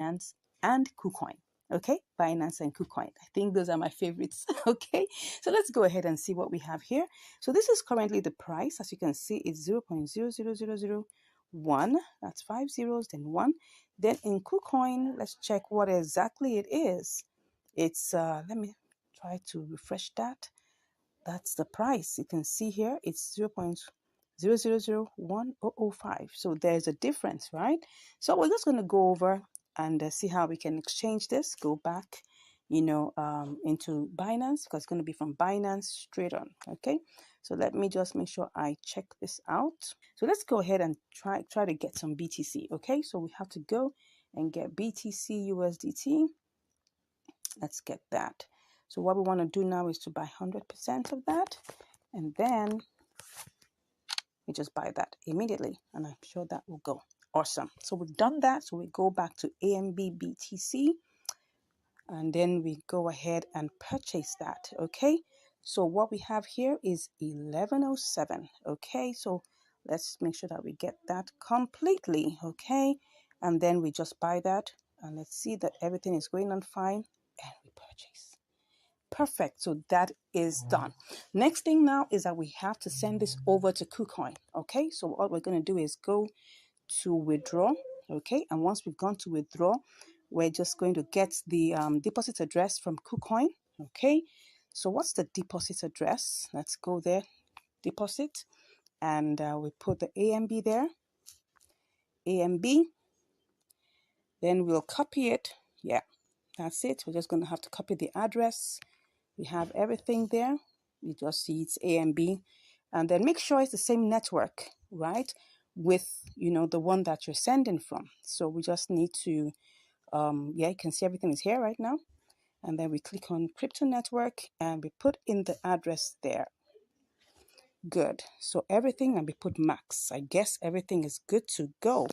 Binance and KuCoin. Okay, Binance and KuCoin. I think those are my favorites. Okay, so let's go ahead and see what we have here. So this is currently the price. As you can see, it's 0.00001. That's 5 zeros, then 1. Then in KuCoin, let's check what exactly it is. It's, let me try to refresh that. That's the price. You can see here, it's 0.0001005. So there's a difference, right? So we're just going to go over and see how we can exchange this. Go back, into Binance, because it's going to be from Binance straight on. Okay. So let me just make sure I check this out. So let's go ahead and try to get some BTC. Okay. So we have to go and get BTC USDT. Let's get that. So what we want to do now is to buy 100% of that, and then we just buy that immediately, and I'm sure that will go awesome. So we've done that. So we go back to AMB BTC, and then we go ahead and purchase that. Okay, so what we have here is 1107. Okay, so let's make sure that we get that completely. Okay, and then we just buy that, and let's see that everything is going on fine, and we purchase. Perfect. So that is done. Next thing now is that we have to send this over to KuCoin. Okay, so what we're going to do is go to withdraw. Okay, and once we've gone to withdraw, we're just going to get the deposit address from KuCoin. Okay, so what's the deposit address? Let's go there, deposit, and we put the AMB there, AMB. Then we'll copy it. Yeah, that's it. We're just going to have to copy the address. We have everything there. You just see it's AMB, and then make sure it's the same network, right, with the one that you're sending from. So we just need to you can see everything is here right now, and then we click on crypto network and we put in the address there. Good. So everything, and we put max. I guess everything is good to go.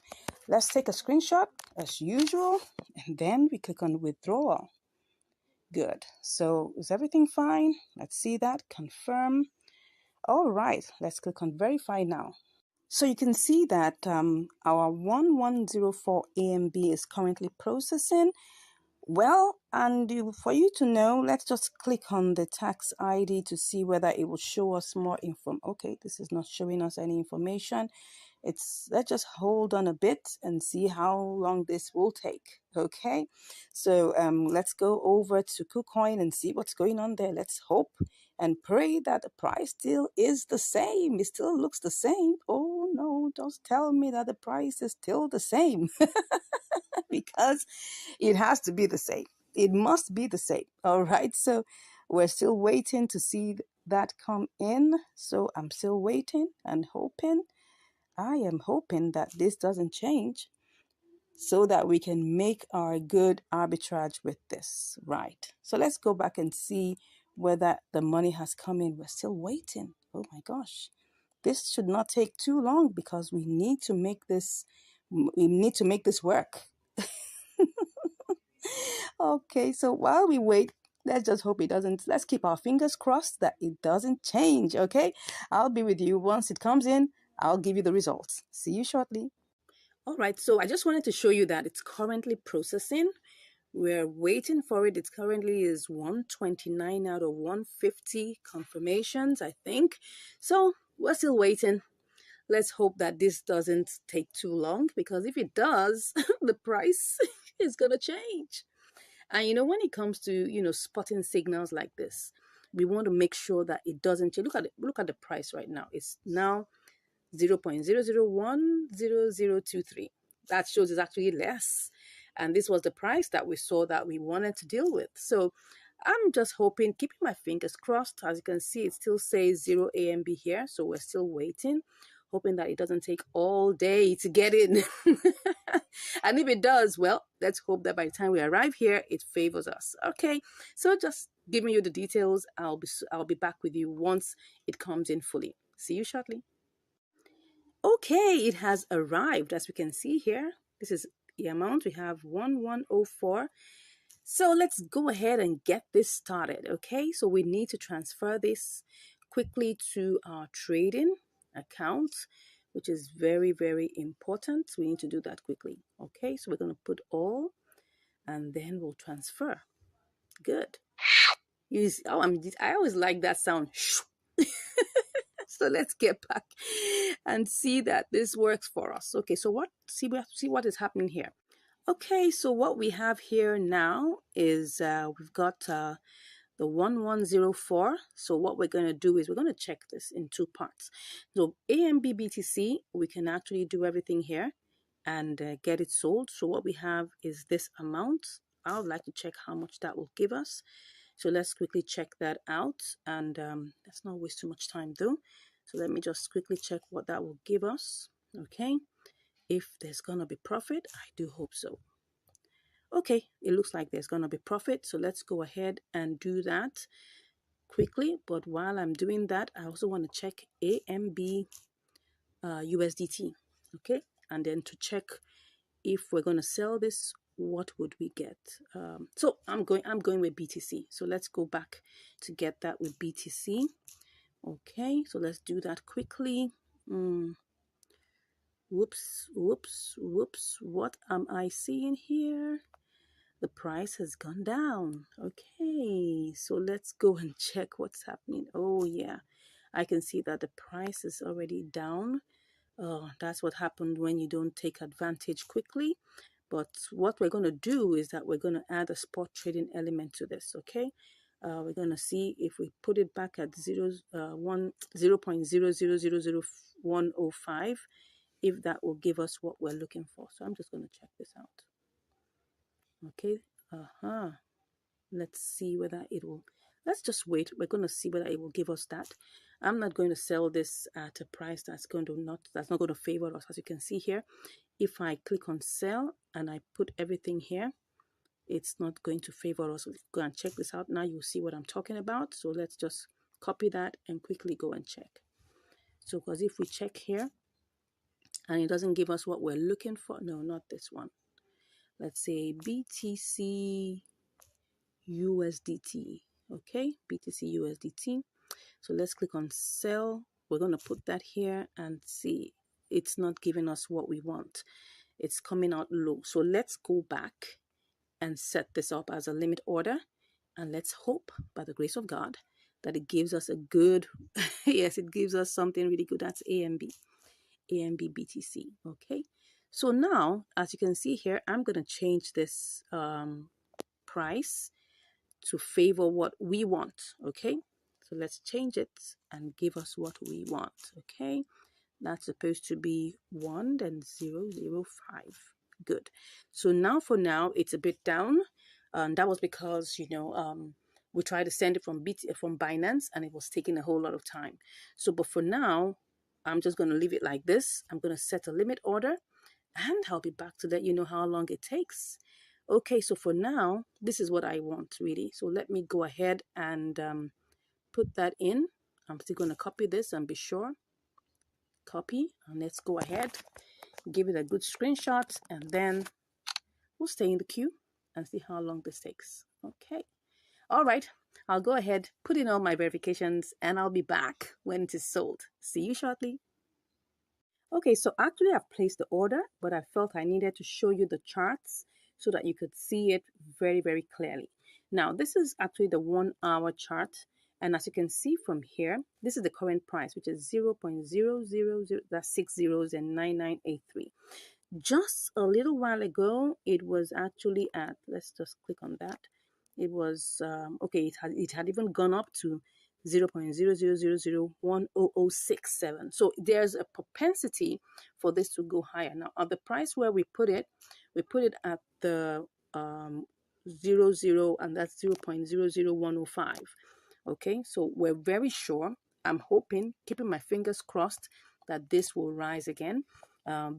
Let's take a screenshot as usual, and then we click on withdrawal. Good. So is everything fine? Let's see that. Confirm. All right. Let's click on verify now. So you can see that our 1104 AMB is currently processing. Well, and for you to know, let's just click on the tax ID to see whether it will show us more info. Okay, this is not showing us any information. Let's just hold on a bit and see how long this will take. Okay, so let's go over to KuCoin and see what's going on there. Let's hope and pray that the price still is the same. It still looks the same. Oh no, don't tell me that the price is still the same. Because it has to be the same. It must be the same. All right. So we're still waiting to see that come in. So I'm still waiting and hoping. I am hoping that this doesn't change so that we can make our good arbitrage with this. Right. So let's go back and see whether the money has come in. We're still waiting. Oh my gosh. This should not take too long because we need to make this work. Okay, so while we wait, let's just hope it doesn't. Let's keep our fingers crossed that it doesn't change. Okay, I'll be with you once it comes in. I'll give you the results. See you shortly. All right, so I just wanted to show you that it's currently processing. We're waiting for it. It currently is 129 out of 150 confirmations, I think. So we're still waiting. Let's hope that this doesn't take too long, because if it does, the price is going to change. And when it comes to, spotting signals like this, we want to make sure that it doesn't change. Look at the price right now. It's now 0.0010023. That shows it's actually less. And this was the price that we saw that we wanted to deal with. So I'm just hoping, keeping my fingers crossed. As you can see, it still says 0 AMB here. So we're still waiting, hoping that it doesn't take all day to get in. And if it does, well, let's hope that by the time we arrive here, it favors us. Okay, so just giving you the details. I'll be back with you once it comes in fully. See you shortly. Okay, it has arrived. As we can see here, this is the amount. We have 1104. So let's go ahead and get this started. Okay, so we need to transfer this quickly to our trading account, which is very, very important. We need to do that quickly. Okay, so we're going to put all and then we'll transfer. Good. Oh, I always like that sound. So let's get back and see that this works for us. Okay, so see what is happening here. Okay, so what we have here now is we've got the 1104. So what we're going to do is we're going to check this in two parts. So AMB BTC, we can actually do everything here and get it sold. So what we have is this amount. I would like to check how much that will give us. So let's quickly check that out, and let's not waste too much time though. So let me just quickly check what that will give us. Okay, if there's gonna be profit, I do hope so. Okay, it looks like there's gonna be profit, so let's go ahead and do that quickly. But while I'm doing that, I also want to check AMB USDT. Okay, and then to check if we're going to sell this, what would we get? So I'm going with BTC. So let's go back to get that with BTC. Okay, so let's do that quickly. Whoops. What am I seeing here? The price has gone down. Okay, so let's go and check what's happening. Oh yeah, I can see that the price is already down. Oh, that's what happened when you don't take advantage quickly. But what we're going to do is that we're going to add a spot trading element to this. Okay, we're going to see if we put it back at 0.0000105, if that will give us what we're looking for. So I'm just going to check this out. Okay, let's see whether it will. Let's just wait. We're going to see whether it will give us that. I'm not going to sell this at a price that's not going to favor us. As you can see here, if I click on sell and I put everything here, it's not going to favor us. Go and check this out. Now you'll see what I'm talking about. So let's just copy that and quickly go and check. So because if we check here and it doesn't give us what we're looking for, no, not this one. Let's say BTC USDT. Okay, BTC USDT. So let's click on sell. We're going to put that here and see it's not giving us what we want. It's coming out low. So let's go back and set this up as a limit order, and let's hope by the grace of God that it gives us a good yes, it gives us something really good. That's AMB BTC. Okay, so now as you can see here, I'm going to change this price to favor what we want. Okay, so let's change it and give us what we want. Okay, that's supposed to be 1 and 005. Good. So now for now it's a bit down, and that was because we tried to send it from Binance and it was taking a whole lot of time. So but for now I'm just going to leave it like this. I'm going to set a limit order and I'll be back to let you know how long it takes. Okay, so for now, this is what I want really. So let me go ahead and put that in. I'm still going to copy this and be sure. Copy, and let's go ahead, give it a good screenshot, and then we'll stay in the queue and see how long this takes. Okay. All right. I'll go ahead, put in all my verifications, and I'll be back when it is sold. See you shortly. Okay, so actually I've placed the order, but I felt I needed to show you the charts so that you could see it very, very clearly. Now, this is actually the 1 hour chart. And as you can see from here, this is the current price, which is 0.000, that's 6 zeros and 9983. Just a little while ago, it was actually at, let's just click on that. It was, okay, it had even gone up to 0.000010067. So there's a propensity for this to go higher. Now, at the price where we put it at the 00, and that's 0.00105. Okay, so we're very sure. I'm hoping, keeping my fingers crossed, that this will rise again.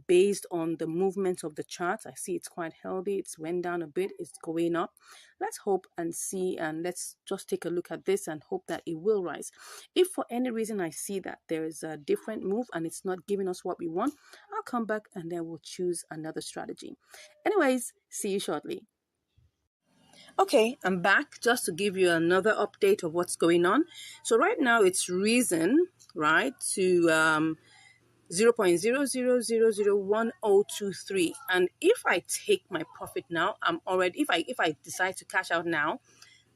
Based on the movement of the chart, I see it's quite healthy. It's went down a bit. It's going up. Let's hope and see, and let's just take a look at this and hope that it will rise. If for any reason I see that there is a different move and it's not giving us what we want, I'll come back and then we'll choose another strategy. Anyways, see you shortly. Okay, I'm back just to give you another update of what's going on. So right now it's risen, right, to 0.00001023. And if I take my profit now, I'm already, if I decide to cash out now,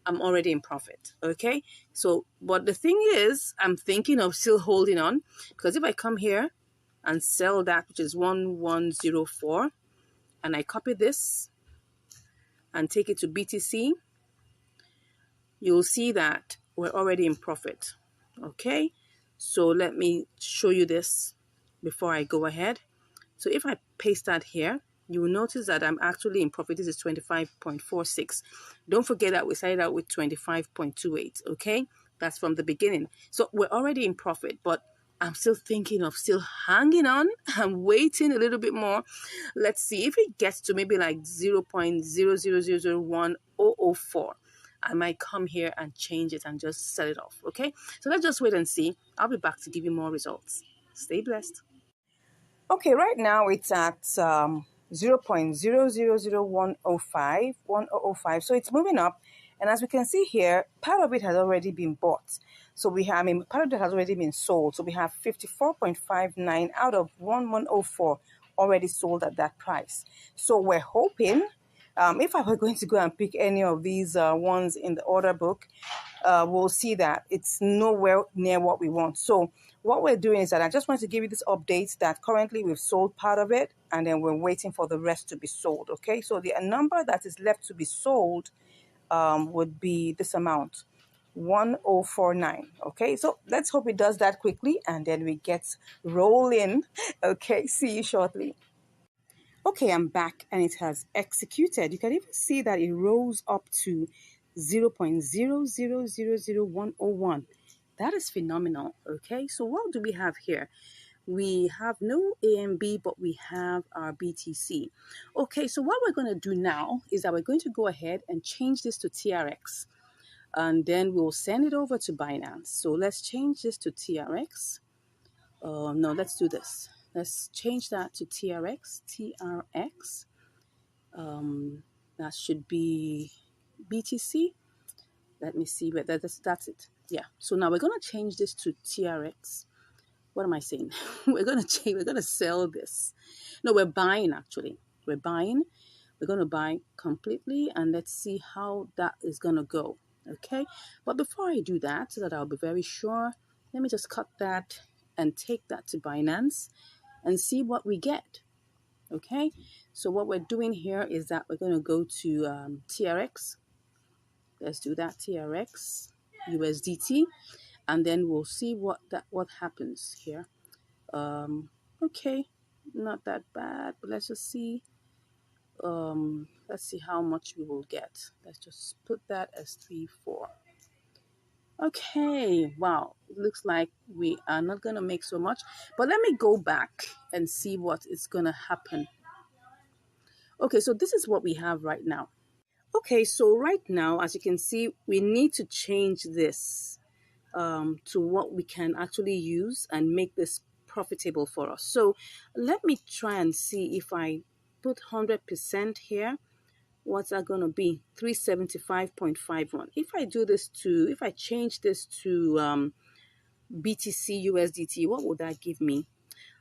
I'm already in profit. Okay. So, but the thing is, I'm thinking of still holding on, because if I come here and sell that, which is 1104, and I copy this and take it to BTC, you'll see that we're already in profit. Okay. So let me show you this before I go ahead. So if I paste that here, you will notice that I'm actually in profit. This is 25.46. Don't forget that we started out with 25.28, okay? That's from the beginning. So we're already in profit, but I'm still thinking of still hanging on. I'm waiting a little bit more. Let's see if it gets to maybe like 0.0001004. I might come here and change it and just sell it off, okay? So let's just wait and see. I'll be back to give you more results. Stay blessed. Okay, right now it's at 0.0001005. So it's moving up. And as we can see here, part of it has already been bought. So we have, part of it has already been sold. So we have 54.59 out of 1104 already sold at that price. So we're hoping, if I were going to go and pick any of these ones in the order book, we'll see that it's nowhere near what we want. So what we're doing is that I just want to give you this update that currently we've sold part of it, and then we're waiting for the rest to be sold. Okay, so the number that is left to be sold would be this amount, 1049. Okay, so let's hope it does that quickly and then we get rolling. Okay, see you shortly. Okay, I'm back and it has executed. You can even see that it rose up to 0.0000101. That is phenomenal. Okay, so what do we have here? We have no AMB, but we have our BTC. Okay, so what we're going to do now is that we're going to go ahead and change this to TRX, and then we'll send it over to Binance. So let's change this to TRX. No, let's do this. Let's change that to TRX. TRX. That should be BTC. Let me see where that's it. Yeah. So now we're gonna change this to TRX. What am I saying? We're gonna sell this. No, we're buying actually. We're buying. We're gonna buy completely, and let's see how that is gonna go. Okay. But before I do that, so that I'll be very sure, let me just cut that and take that to Binance and see what we get. Okay, so what we're doing here is that we're going to go to TRX. Let's do that, TRX USDT, and then we'll see what happens here. Okay, not that bad, but let's just see. Let's see how much we will get. Let's just put that as 3.4. Okay, wow, it looks like we are not going to make so much, but let me go back and see what is going to happen. Okay, so this is what we have right now. Okay, so right now, as you can see, we need to change this to what we can actually use and make this profitable for us. So let me try and see if I put 100% here, what's that going to be? 375.51. If I do this to, if I change this to BTC USDT, what would that give me?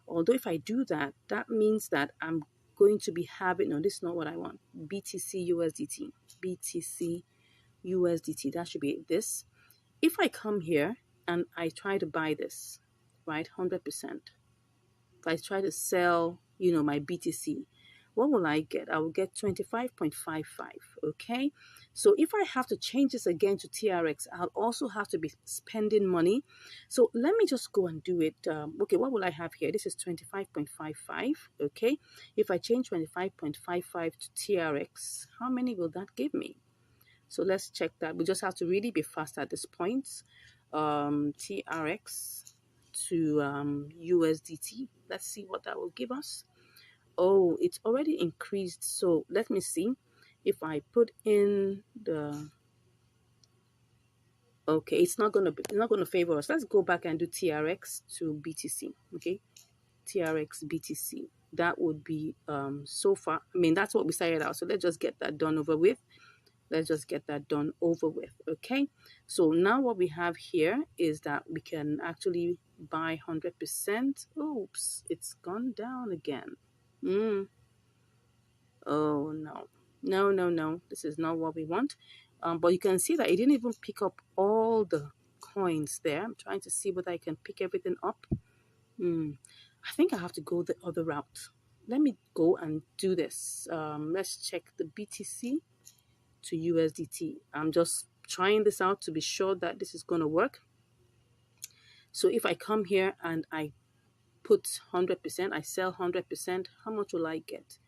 Although if I do that, that means that I'm going to be having, no, this is not what I want. BTC USDT, BTC USDT, that should be this. If I come here and I try to buy this, right, 100%, if I try to sell, my BTC, what will I get? I will get 25.55, okay? So if I have to change this again to TRX, I'll also have to be spending money. So let me just go and do it. Okay, what will I have here? This is 25.55, okay? If I change 25.55 to TRX, how many will that give me? So let's check that. We just have to really be fast at this point. TRX to USDT. Let's see what that will give us. Oh, it's already increased. So let me see if I put in the, okay, it's not going to favor us. Let's go back and do TRX to BTC. Okay, TRX BTC. That would be so far, that's what we started out. So let's just get that done over with. Let's just get that done over with. Okay, so now what we have here is that we can actually buy 100%. Oops, it's gone down again. Oh no, no, this is not what we want. But you can see that it didn't even pick up all the coins there. I'm trying to see whether I can pick everything up. I think I have to go the other route. Let me go and do this. Let's check the BTC to USDT. I'm just trying this out to be sure that this is going to work. So if I come here and I put 100%, I sell 100%, how much will I get?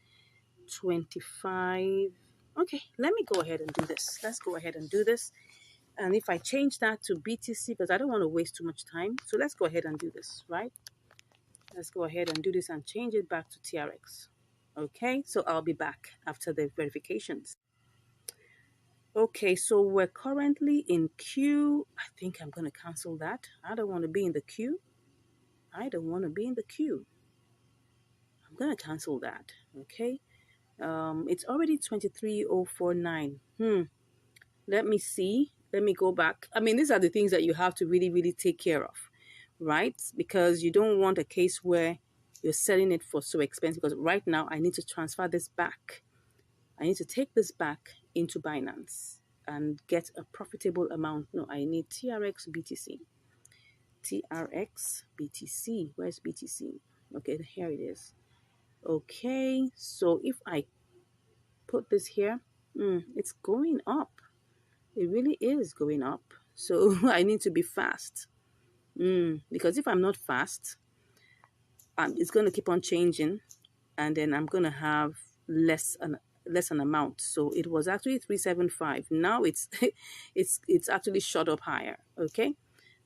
25. Okay, let me go ahead and do this. Let's go ahead and do this. And if I change that to BTC, because I don't want to waste too much time, so let's go ahead and do this, right? Let's go ahead and do this and change it back to TRX. Okay, so I'll be back after the verifications. Okay, so we're currently in queue. I think I'm going to cancel that. I don't want to be in the queue. I don't want to be in the queue. I'm going to cancel that. Okay. It's already 23,049. Let me see. Let me go back. I mean, these are the things that you have to really, really take care of, right? Because you don't want a case where you're selling it for so expensive. Because right now, I need to transfer this back. I need to take this back into Binance and get a profitable amount. No, I need TRX BTC. TRX BTC. Where's BTC? Okay, here it is. Okay, so if I put this here, it's going up. It really is going up. So I need to be fast. Because if I'm not fast, it's going to keep on changing, and then I'm going to have less an amount. So it was actually 375. Now it's it's actually shot up higher. Okay,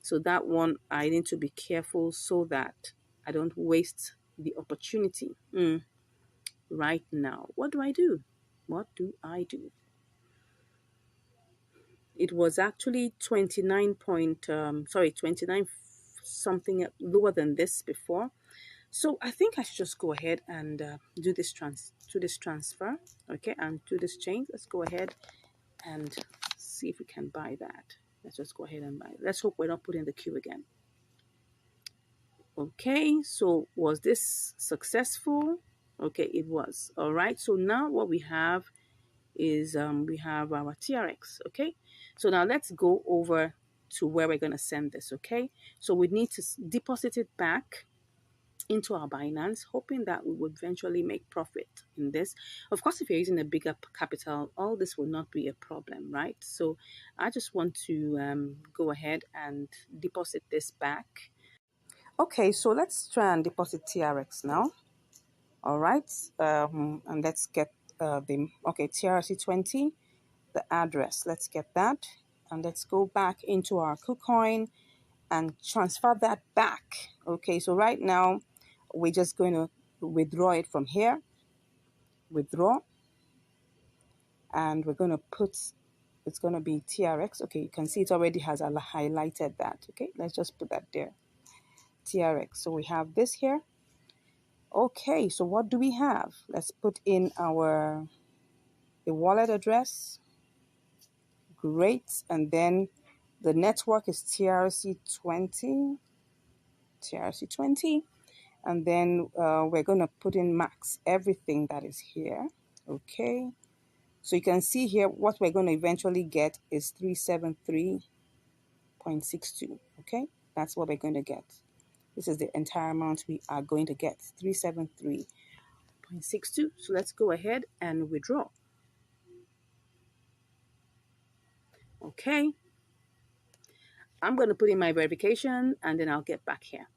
so that one I need to be careful so that I don't waste the opportunity. Right now, what do I do? What do I do? It was actually 29 something lower than this before. So I think I should just go ahead and do this transfer, okay, and do this change. Let's go ahead and see if we can buy that. Let's just go ahead and buy it. Let's hope we're not put in the queue again. Okay, so was this successful? Okay, it was. All right, so now what we have is we have our TRX. Okay, so now let's go over to where we're going to send this. Okay, so we need to deposit it back into our Binance, hoping that we would eventually make profit in this. Of course, if you're using a bigger capital, all this will not be a problem, right? So I just want to go ahead and deposit this back. Okay, so let's try and deposit TRX now. All right, and let's get TRC20, the address. Let's get that, and let's go back into our KuCoin and transfer that back. Okay, so right now we're just going to withdraw it from here. Withdraw, and we're going to put, it's going to be TRX. Okay, you can see it already has highlighted that. Okay, let's just put that there. TRX. So we have this here. Okay, so what do we have? Let's put in the wallet address. Great. And then the network is TRC20. TRC20. And then we're going to put in max everything that is here. Okay. So you can see here what we're going to eventually get is 373.62. Okay. That's what we're going to get. This is the entire amount we are going to get, 373.62. So let's go ahead and withdraw. Okay. I'm going to put in my verification and then I'll get back here.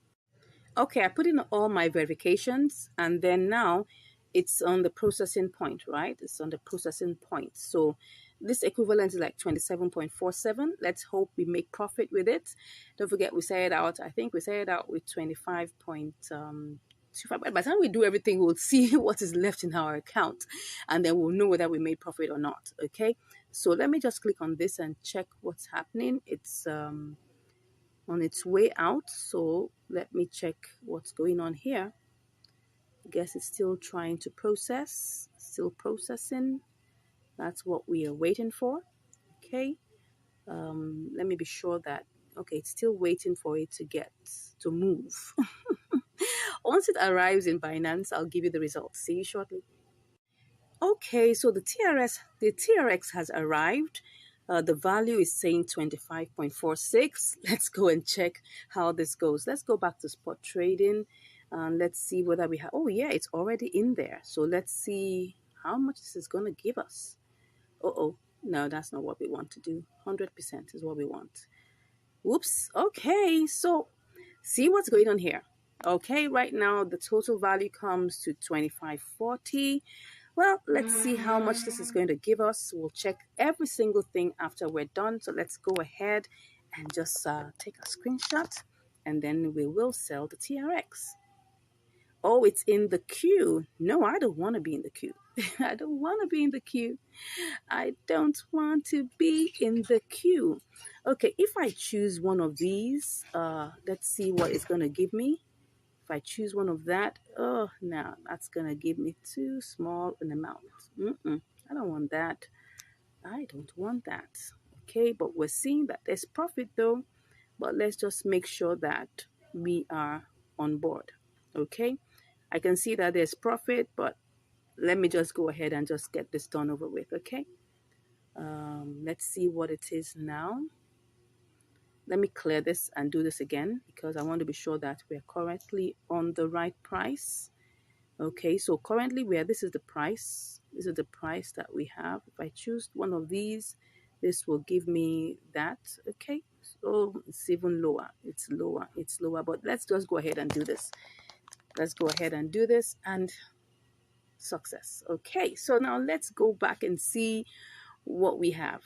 Okay, I put in all my verifications and then now it's on the processing point, right? It's on the processing point. So this equivalent is like 27.47. Let's hope we make profit with it. Don't forget we set it out. I think we set it out with 25.25. By the time we do everything, we'll see what is left in our account and then we'll know whether we made profit or not. Okay, so let me just click on this and check what's happening. It's on its way out, so let me check what's going on here. I guess it's still trying to process, still processing. That's what we are waiting for. Okay, let me be sure that Okay, it's still waiting for it to move. Once it arrives in Binance, I'll give you the results. See you shortly. Okay, so the TRX has arrived. The value is saying 25.46. Let's go and check how this goes. Let's go back to spot trading and let's see whether we have. Oh yeah, it's already in there. So let's see how much this is going to give us. Oh, no, that's not what we want to do. 100% is what we want. Whoops. Okay, so see what's going on here. Okay, right now the total value comes to 25.40. Well, let's see how much this is going to give us. We'll check every single thing after we're done. So let's go ahead and just take a screenshot and then we will sell the TRX. Oh, it's in the queue. No, I don't want to be in the queue. I don't want to be in the queue. I don't want to be in the queue. Okay, if I choose one of these, let's see what it's going to give me. If I choose one of that, oh, no, that's going to give me too small an amount. I don't want that. I don't want that. Okay, but we're seeing that there's profit though. But let's just make sure that we are on board. Okay, I can see that there's profit, but let me just go ahead and just get this done over with. Okay, let's see what it is now. Let me clear this and do this again because I want to be sure that we're currently on the right price. Okay, so currently this is the price. This is the price that we have. If I choose one of these, this will give me that. Okay, so it's even lower. It's lower, but let's just go ahead and do this. Let's go ahead and do this and success. Okay, so now let's go back and see what we have.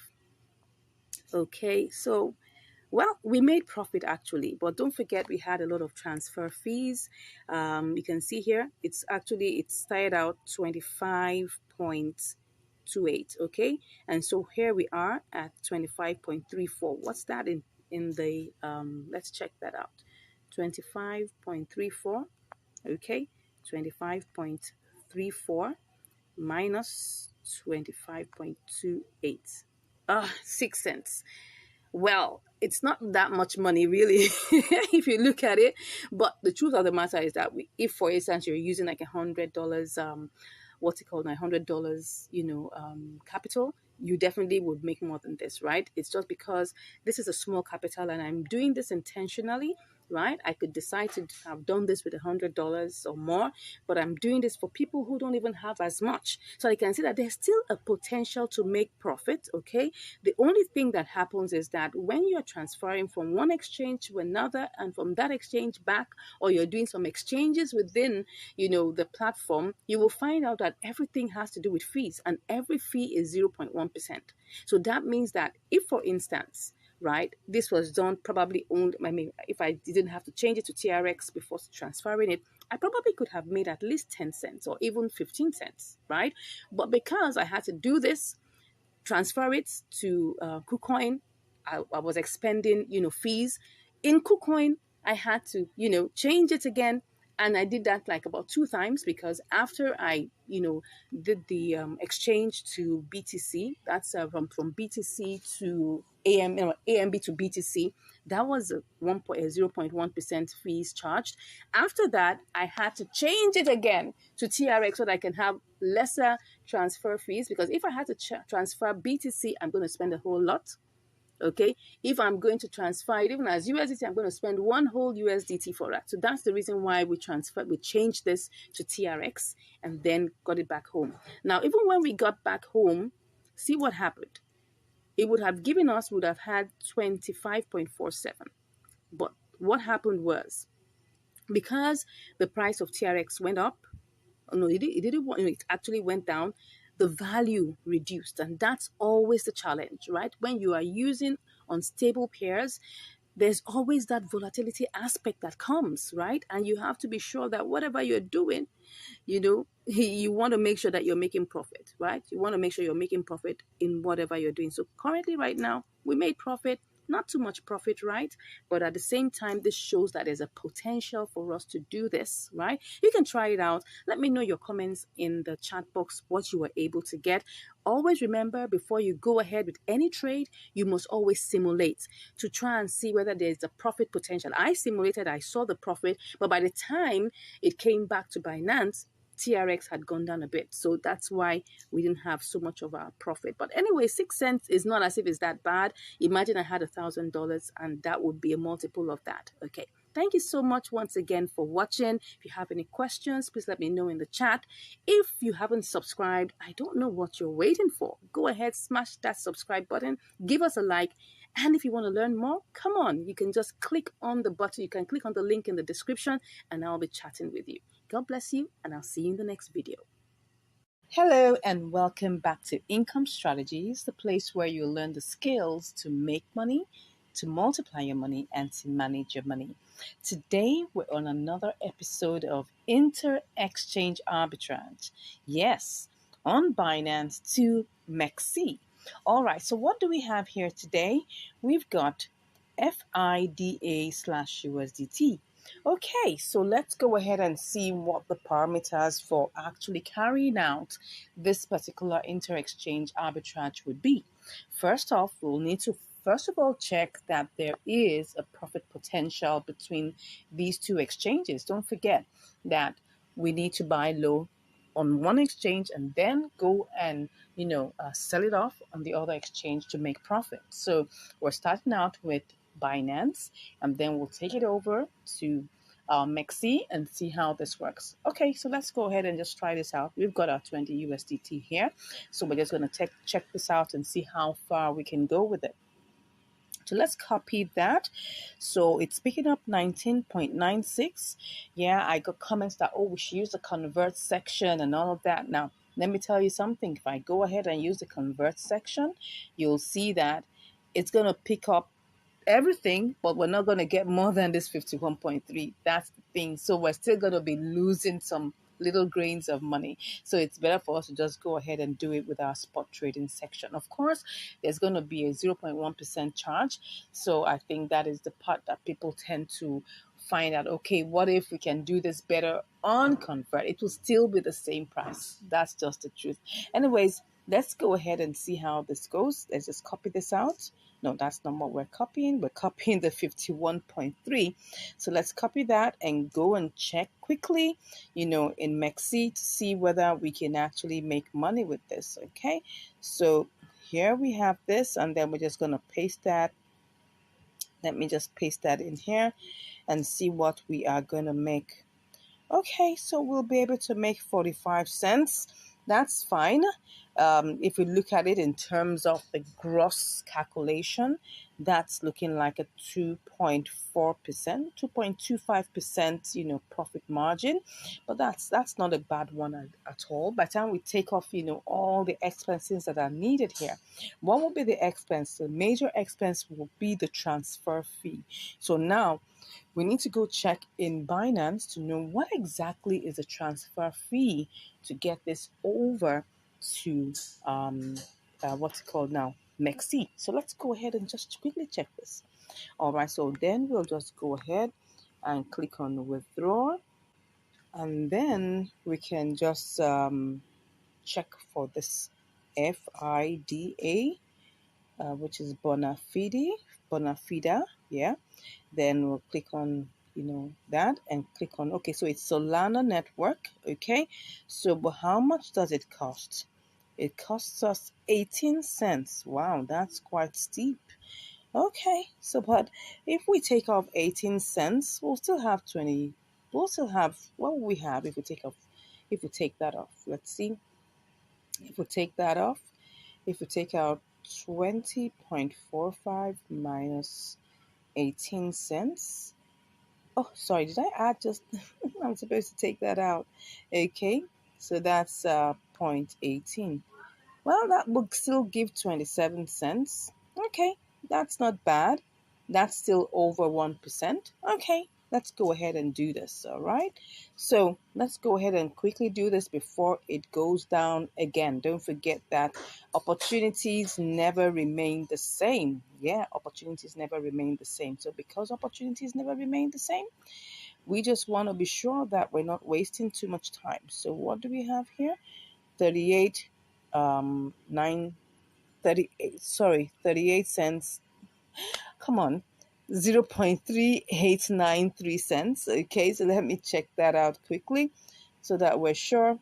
Okay, so well, we made profit actually, but don't forget we had a lot of transfer fees. You can see here, it started out 25.28, okay? And so here we are at 25.34. What's that in the, let's check that out. 25.34, okay? 25.34 minus 25.28. 6 cents. Well, it's not that much money really if you look at it, but the truth of the matter is that if for instance you're using like $100 what's it called, $100 capital, you definitely would make more than this, right? It's just because this is a small capital and I'm doing this intentionally, right? I could decide to have done this with $100 or more, but I'm doing this for people who don't even have as much. So I can see that there's still a potential to make profit, okay? The only thing that happens is that when you're transferring from one exchange to another and from that exchange back, or you're doing some exchanges within, the platform, you will find out that everything has to do with fees and every fee is 0.1%. So that means that if, for instance, right, this was done probably if I didn't have to change it to TRX before transferring it, I probably could have made at least 10 cents or even 15 cents, right? But because I had to do this, transfer it to KuCoin, I was expending, fees. In KuCoin, I had to, change it again. And I did that like about 2 times because after I, did the exchange to BTC, that's from BTC to AMB to BTC, that was a 0.1% fees charged. After that, I had to change it again to TRX so that I can have lesser transfer fees, because if I had to transfer BTC, I'm going to spend a whole lot. Okay, if I'm going to transfer it even as USDT, I'm going to spend one whole USDT for that. So that's the reason why we changed this to TRX and then got it back home. Now, even when we got back home, see what happened. It would have had 25.47. But what happened was, because the price of TRX went up, it actually went down, the value reduced. And that's always the challenge, right? When you are using unstable pairs, there's always that volatility aspect that comes, right? And you have to be sure that whatever you're doing, you want to make sure that you're making profit, right? You want to make sure you're making profit in whatever you're doing. So currently right now, we made profit, Not too much profit, right? But at the same time, this shows that there's a potential for us to do this, right? You can try it out. Let me know your comments in the chat box what you were able to get. Always remember, before you go ahead with any trade, you must always simulate to try and see whether there's a profit potential. I simulated, I saw the profit, but by the time it came back to Binance, TRX had gone down a bit. So that's why we didn't have so much of our profit. But anyway, 6 cents is not as if it's that bad. Imagine I had $1,000 and that would be a multiple of that. Okay. Thank you so much once again for watching. If you have any questions, please let me know in the chat. If you haven't subscribed, I don't know what you're waiting for. Go ahead, smash that subscribe button, give us a like. And if you want to learn more, come on, you can just click on the button. You can click on the link in the description and I'll be chatting with you. God bless you, and I'll see you in the next video. Hello, and welcome back to Income Strategies, the place where you learn the skills to make money, to multiply your money, and to manage your money. Today, we're on another episode of Inter-Exchange Arbitrage. Yes, on Binance to MEXC. All right, so what do we have here today? We've got FIDA/USDT. Okay, so let's go ahead and see what the parameters for actually carrying out this particular inter-exchange arbitrage would be. First off, we'll need to first of all check that there is a profit potential between these two exchanges. Don't forget that we need to buy low on one exchange and then go and sell it off on the other exchange to make profit. So we're starting out with Binance, and then we'll take it over to MEXC and see how this works. Okay, so let's go ahead and just try this out. We've got our 20 USDT here, so we're just going to check this out and see how far we can go with it. So let's copy that. So it's picking up 19.96. Yeah, I got comments that, oh, we should use the convert section and all of that. Now, let me tell you something. If I go ahead and use the convert section, you'll see that it's going to pick up everything, but we're not going to get more than this 51.3. That's the thing. So we're still going to be losing some little grains of money. So it's better for us to just go ahead and do it with our spot trading section. Of course, there's going to be a 0.1% charge. So I think that is the part that people tend to find out, okay, what if we can do this better on convert? It will still be the same price. That's just the truth. Anyways, let's go ahead and see how this goes. Let's just copy this out. No, that's not what we're copying. We're copying the 51.3. So let's copy that and go and check quickly, in MEXC to see whether we can actually make money with this. Okay, so here we have this, and then we're just going to paste that. Let me just paste that in here and see what we are going to make. Okay, so we'll be able to make 45 cents. That's fine. If we look at it in terms of the gross calculation, that's looking like a 2.4%, 2.25%, profit margin. But that's not a bad one at all. By the time we take off, all the expenses that are needed here, what will be the expense? The major expense will be the transfer fee. So now we need to go check in Binance to know what exactly is the transfer fee to get this over to what's it called now, MEXC. So let's go ahead and just quickly check this. All right, so then we'll just go ahead and click on withdraw, and then we can just check for this FIDA, which is Bonafide, yeah. Then we'll click on that and click on, okay, so it's Solana network. Okay, so but how much does it cost? It costs us 18 cents. Wow, that's quite steep. Okay, so but if we take off 18 cents, we'll still have 20. We'll still have, what will we have if we take that off? Let's see. If we take that off, if we take out 20.45 minus 18 cents. Oh, sorry, did I add just, I'm supposed to take that out. Okay, so that's 0.18. Well, that would still give 27 cents. Okay, that's not bad. That's still over 1%. Okay, let's go ahead and do this. All right, so let's go ahead and quickly do this before it goes down again. Don't forget that opportunities never remain the same. Yeah, opportunities never remain the same. So because opportunities never remain the same, we just want to be sure that we're not wasting too much time. So what do we have here? 38 9 38, sorry, 38 cents. Come on, 0.3893 cents. Okay, so let me check that out quickly so that we're sure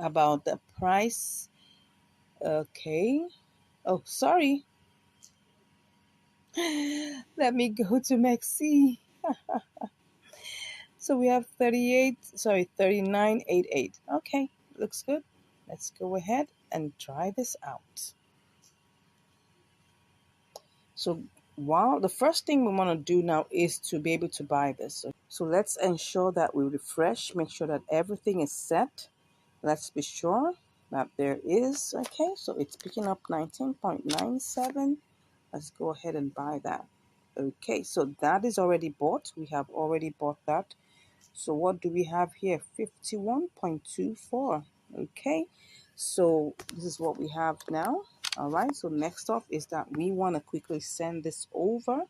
about the price. Okay, oh sorry, let me go to MEXC. So we have 38, sorry, 39.88. Okay, looks good. Let's go ahead and try this out. So wow, the first thing we want to do now is to be able to buy this. So let's ensure that we refresh, make sure that everything is set. Let's be sure that there is. Okay, so it's picking up 19.97. Let's go ahead and buy that. Okay, so that is already bought. We have already bought that. So what do we have here? 51.24. Okay, so this is what we have now. All right, so next up is that we want to quickly send this over,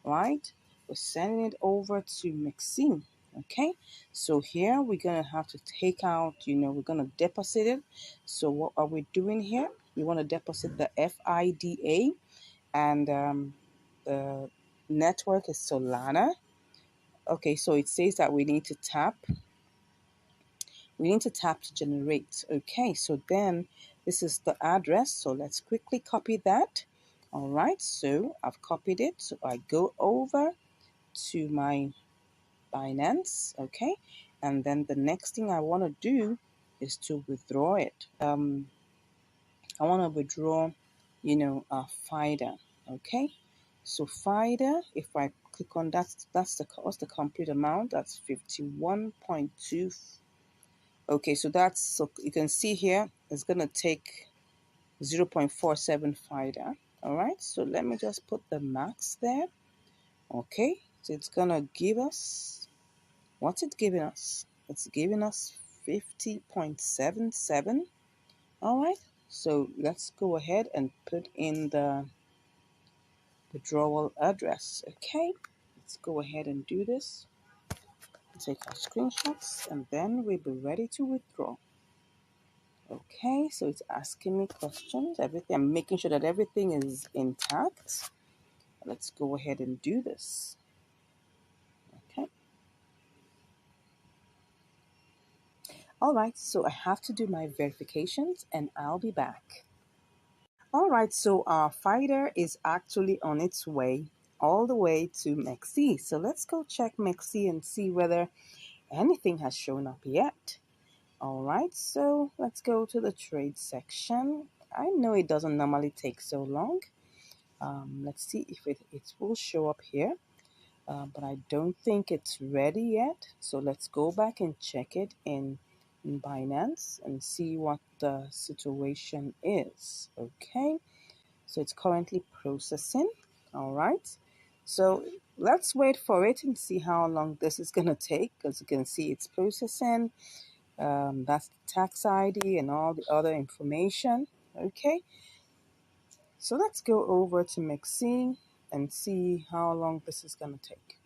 right? We're sending it over to MEXC. Okay, so here we're going to have to take out, we're going to deposit it. So what are we doing here? We want to deposit the FIDA, and the network is Solana. Okay, so it says that we need to tap to generate. Okay, so then this is the address, so let's quickly copy that. All right, so I've copied it. So I go over to my Binance. Okay, and then the next thing I want to do is to withdraw it. I want to withdraw FIDA. Okay, so FIDA, if I click on that, that's the complete amount. That's 51.2. Okay, so you can see here, it's going to take 0.47 FIDA. All right, so let me just put the max there. Okay, so it's going to give us, what's it giving us? It's giving us 50.77. All right, so let's go ahead and put in the withdrawal address. Okay, let's go ahead and do this. Take our screenshots, and then we'll be ready to withdraw. Okay, so it's asking me questions, everything. I'm making sure that everything is intact. Let's go ahead and do this. Okay. All right, so I have to do my verifications and I'll be back. All right, so our FIDA is actually on its way all the way to MEXC. So let's go check MEXC and see whether anything has shown up yet. All right, so let's go to the trade section. I know it doesn't normally take so long. Let's see if it will show up here, but I don't think it's ready yet. So let's go back and check it in Binance and see what the situation is. Okay, so it's currently processing. All right, so let's wait for it and see how long this is going to take. As you can see, it's processing. That's the tax ID and all the other information. Okay, so let's go over to MEXC and see how long this is going to take.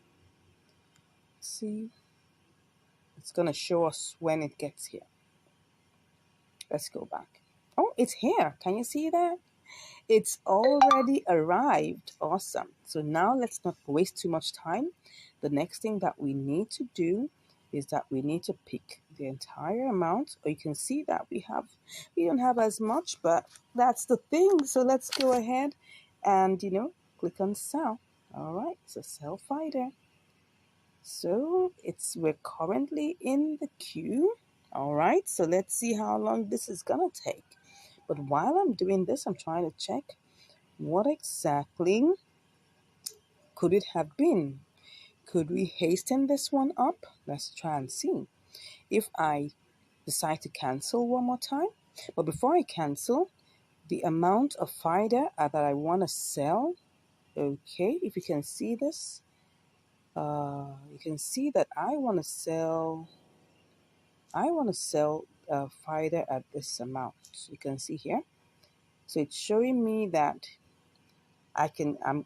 See, it's going to show us when it gets here. Let's go back. Oh, it's here. Can you see that? It's already arrived. Awesome. So now let's not waste too much time. The next thing that we need to do is that we need to pick the entire amount. Or you can see that we don't have as much, but that's the thing. So let's go ahead and, click on sell. All right, so sell FIDA. So we're currently in the queue. All right, so let's see how long this is gonna take. But while I'm doing this, I'm trying to check what exactly could it have been. Could we hasten this one up? Let's try and see. If I decide to cancel one more time, but before I cancel, the amount of FIDA that I want to sell, okay, if you can see this, You can see that I want to sell FIDA at this amount. You can see here. So it's showing me that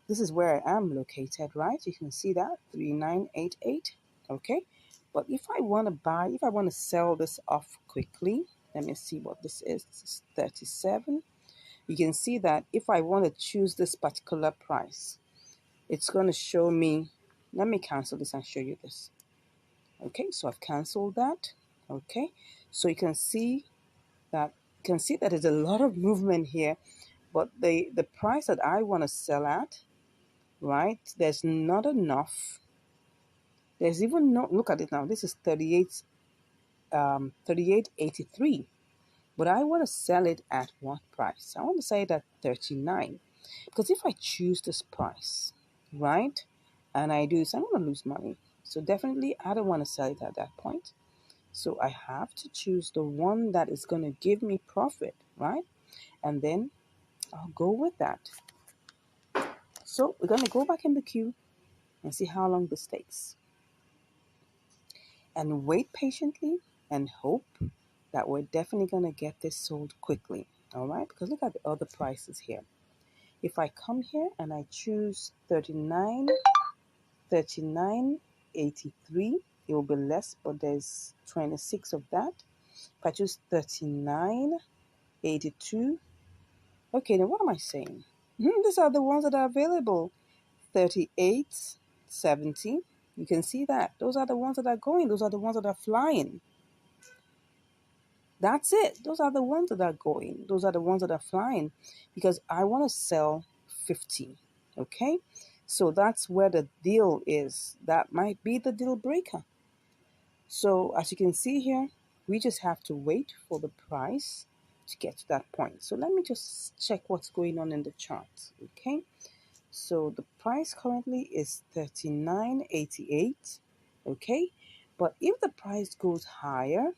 this is where I am located, right? You can see that 3988. Okay. But if I want to sell this off quickly, let me see what this is. This is 37. You can see that if I want to choose this particular price, it's going to show me. Let me cancel this and show you this. Okay, so I've canceled that. Okay, so you can see that there's a lot of movement here, but the price that I want to sell at, right? There's not enough. There's even no, look at it now. This is 38.83. But I want to sell it at what price? I want to sell it at 39. Because if I choose this price, right, and I do this, I'm going to lose money. So definitely I don't want to sell it at that point. So I have to choose the one that is going to give me profit, right? And then I'll go with that. So we're going to go back in the queue and see how long this takes. And wait patiently and hope that we're definitely going to get this sold quickly. All right? Because look at the other prices here. If I come here and I choose 39.83, it will be less, but there's 26 of that. If I choose 39.82, okay, then what am I saying? These are the ones that are available. 38.70. You can see that. Those are the ones that are going. Those are the ones that are flying. That's it. Those are the ones that are going. Those are the ones that are flying because I want to sell 50. Okay? So that's where the deal is. That might be the deal breaker. So as you can see here, we just have to wait for the price to get to that point. So let me just check what's going on in the chart. Okay? So the price currently is 39.88. Okay? But if the price goes higher,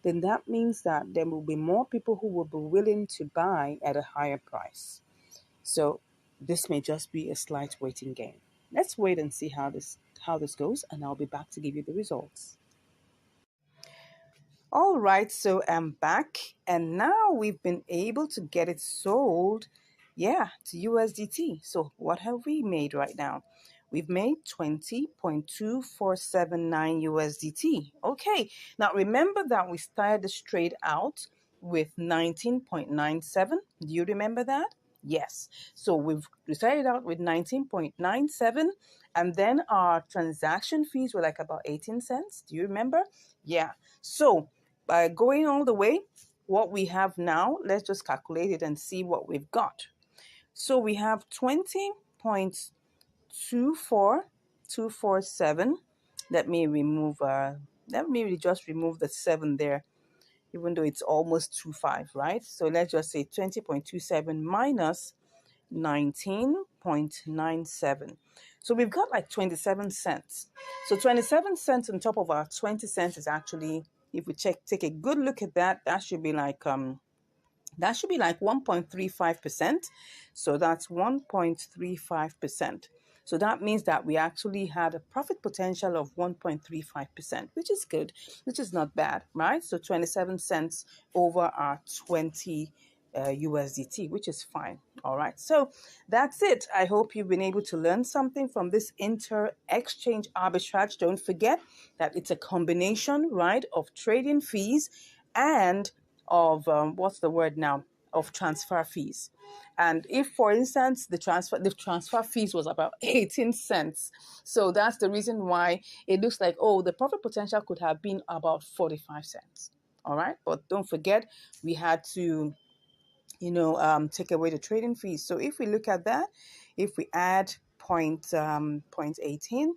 then that means that there will be more people who will be willing to buy at a higher price. So this may just be a slight waiting game. Let's wait and see how this goes, and I'll be back to give you the results. All right, so I'm back, and now we've been able to get it sold, to USDT. So what have we made right now? We've made 20.2479 USDT. Okay, now remember that we started this trade out with 19.97. Do you remember that? Yes. So we started out with 19.97, and then our transaction fees were like about 18 cents. Do you remember? Yeah. So by going all the way, what we have now, let's just calculate it and see what we've got. So we have 20.24247. Let me just remove the 7 there, even though it's almost 25, right? So let's just say 20.27 minus 19.97. So we've got like 27 cents. So 27 cents on top of our 20 cents is actually, if we take a good look at that, that should be like 1.35%. So that's 1.35%. So that means that we actually had a profit potential of 1.35%, which is good, which is not bad, right? So 27 cents over our 20 USDT, which is fine. All right, so that's it. I hope you've been able to learn something from this inter-exchange arbitrage. Don't forget that it's a combination, right, of trading fees and of of transfer fees. And if, for instance, the transfer fees was about 18 cents, so that's the reason why it looks like, oh, the profit potential could have been about 45 cents. All right, but don't forget we had to take away the trading fees. So if we look at that, if we add 0.18,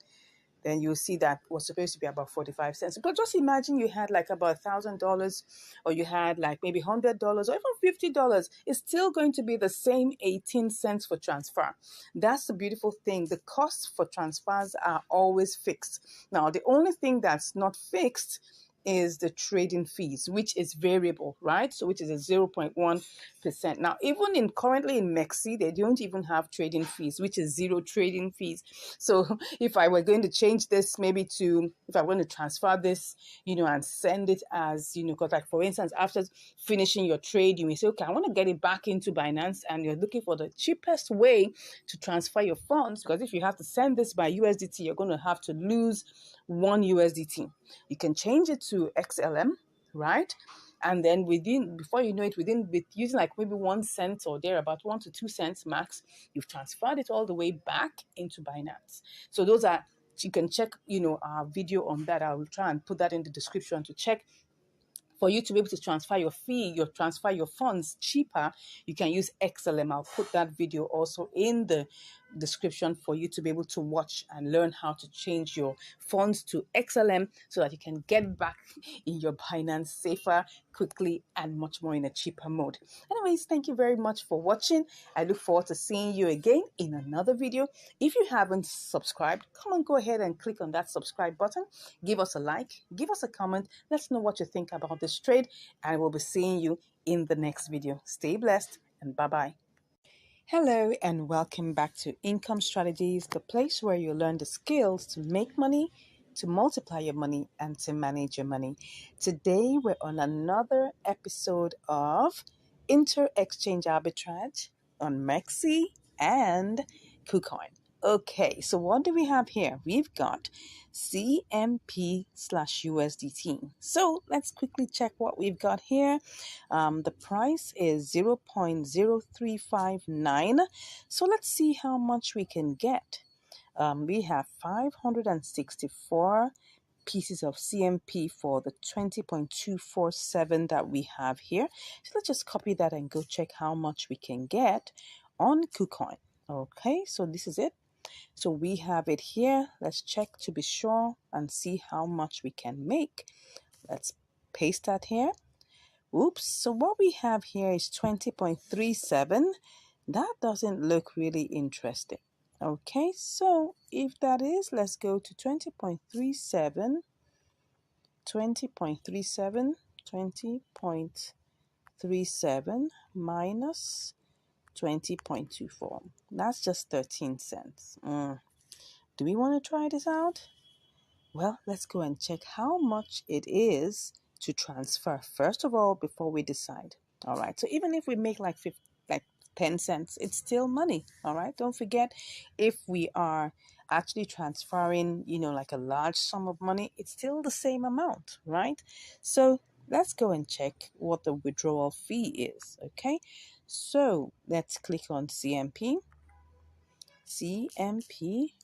then you'll see that was supposed to be about 45 cents. But just imagine you had like about $1,000, or you had like maybe $100 or even $50. It's still going to be the same 18 cents for transfer. That's the beautiful thing. The costs for transfers are always fixed. Now, the only thing that's not fixed is the trading fees, which is variable, right? So which is a 0.1%. Now, even in currently in MEXC, they don't even have trading fees, which is zero trading fees. So if I were going to change this, maybe if I want to transfer this, and send it as, because like for instance, after finishing your trade, you may say, okay, I want to get it back into Binance, and you're looking for the cheapest way to transfer your funds, because if you have to send this by USDT, you're going to have to lose 1 USDT. You can change it to XLM, right? And then before you know it, with using like maybe 1 cent or there, about 1 to 2 cents max, you've transferred it all the way back into Binance. So those are, you can check, our video on that. I will try and put that in the description to check. For you to be able to transfer your funds cheaper, you can use XLM. I'll put that video also in the description for you to be able to watch and learn how to change your funds to XLM so that you can get back in your Binance safer, quickly, and much more in a cheaper mode. Anyways, thank you very much for watching. I look forward to seeing you again in another video. If you haven't subscribed, come on, go ahead and click on that subscribe button. Give us a like, give us a comment. Let's know what you think about this trade, and we'll be seeing you in the next video. Stay blessed, and bye-bye. Hello and welcome back to Income Strategies, the place where you learn the skills to make money, to multiply your money, and to manage your money. Today we're on another episode of Inter-Exchange Arbitrage on MEXC and KuCoin. Okay, so what do we have here? We've got CMP/USDT. So let's quickly check what we've got here. The price is 0.0359. So let's see how much we can get. We have 564 pieces of CMP for the 20.247 that we have here. So let's just copy that and go check how much we can get on KuCoin. Okay, so this is it. So we have it here. Let's check to be sure and see how much we can make. Let's paste that here. Oops, so what we have here is 20.37. That doesn't look really interesting. Okay, so if that is, let's go to 20.37, 20.37, 20.37 minus 20.24. That's just 13 cents. Do we want to try this out? Well, let's go and check how much it is to transfer first of all before we decide. All right, so even if we make like 10 cents, it's still money. All right, don't forget, if we are actually transferring, like a large sum of money, it's still the same amount, right? So let's go and check what the withdrawal fee is. Okay, so let's click on CMP.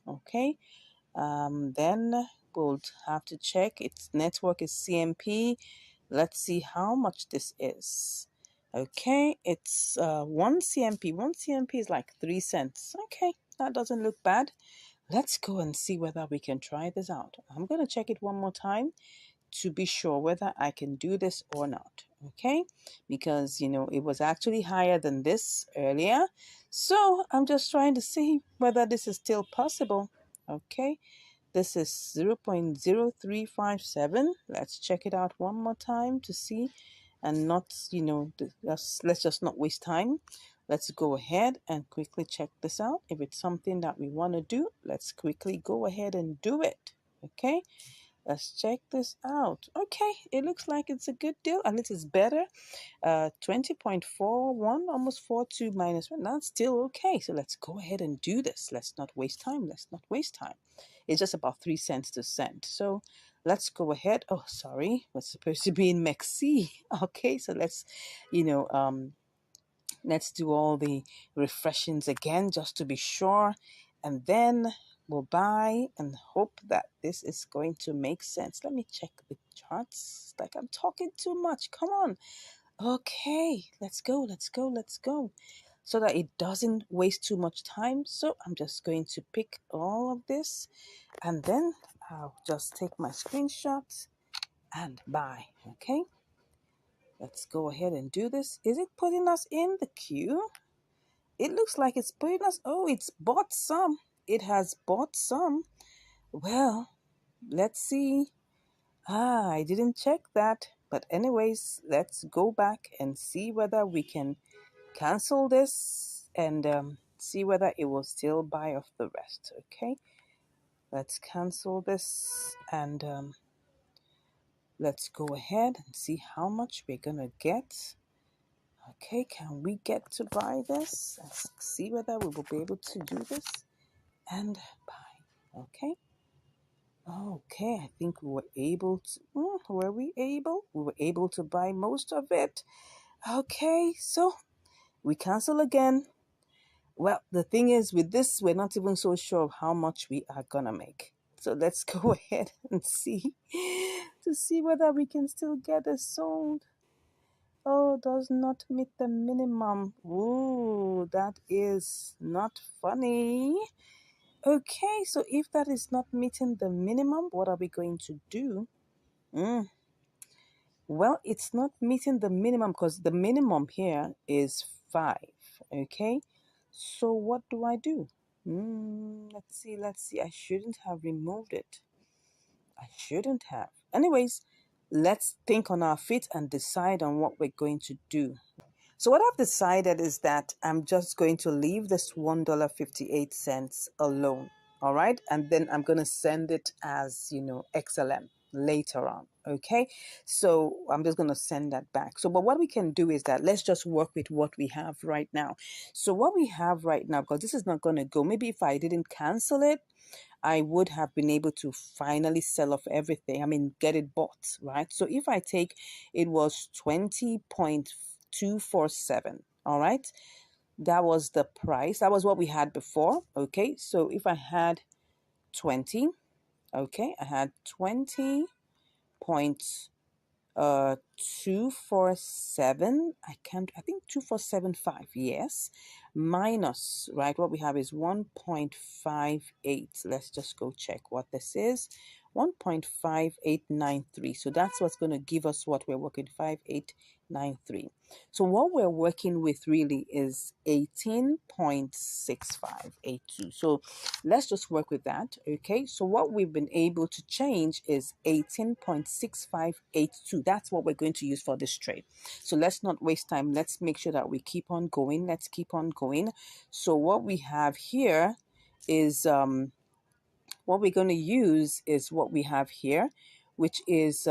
Okay. Then we'll have to check its network is CMP. Let's see how much this is. Okay, it's 1 CMP. 1 CMP is like 3 cents. Okay, that doesn't look bad. Let's go and see whether we can try this out. I'm going to check it one more time to be sure whether I can do this or not. Okay, because it was actually higher than this earlier. So I'm just trying to see whether this is still possible. Okay, this is 0.0357. Let's check it out one more time to see, and not, let's just not waste time. Let's go ahead and quickly check this out. If it's something that we want to do, let's quickly go ahead and do it. Okay, let's check this out. Okay, it looks like it's a good deal, and it is better. 20.41, almost 42 minus 1. That's still okay. So let's go ahead and do this. Let's not waste time. It's just about 3 cents to send. So let's go ahead. Oh, sorry, we're supposed to be in MEXC. Okay, so let's, let's do all the refreshings again just to be sure, and then we'll buy and hope that this is going to make sense. Let me check the charts. Like I'm talking too much. Come on. Okay, let's go. So that it doesn't waste too much time. So I'm just going to pick all of this, and then I'll just take my screenshots and buy. Okay, let's go ahead and do this. Is it putting us in the queue? It looks like it's putting us. Oh, it's bought some. It has bought some. Well, let's see. I didn't check that. But anyways, let's go back and see whether we can cancel this and see whether it will still buy off the rest. Okay, let's cancel this and let's go ahead and see how much we're gonna get. Okay, can we get to buy this? Let's see whether we will be able to do this and buy. Okay. Okay, I think we were able to. Were we able? We were able to buy most of it. Okay, so we cancel again. Well, the thing is, with this, we're not even so sure of how much we are gonna make. So let's go ahead and see to see whether we can still get it sold. Oh, does not meet the minimum. Ooh, that is not funny. Okay, so if that is not meeting the minimum, what are we going to do? Well, it's not meeting the minimum because the minimum here is 5. Okay, so what do I do? Let's see. I shouldn't have removed it. I shouldn't have. Anyways, let's think on our feet and decide on what we're going to do. So what I've decided is that I'm just going to leave this $1.58 alone. All right. And then I'm going to send it as, XLM later on. Okay. So I'm just going to send that back. So, but what we can do is that let's just work with what we have right now. So what we have right now, because this is not going to go, maybe if I didn't cancel it, I would have been able to finally sell off everything. I mean, get it bought, right? So if I take, it was 20.247, all right? That was the price. That was what we had before, okay? So if I had 20, okay, I had 20 point 247. I think 2475, yes, minus, right, what we have is 1.58. Let's just go check what this is. 1.5893. So that's what's going to give us what we're working, 5893. So what we're working with really is 18.6582. So let's just work with that. Okay, so what we've been able to change is 18.6582. That's what we're going to use for this trade. So let's not waste time. Let's make sure that we keep on going. Let's keep on going. So what we have here is what we're going to use is what we have here, which is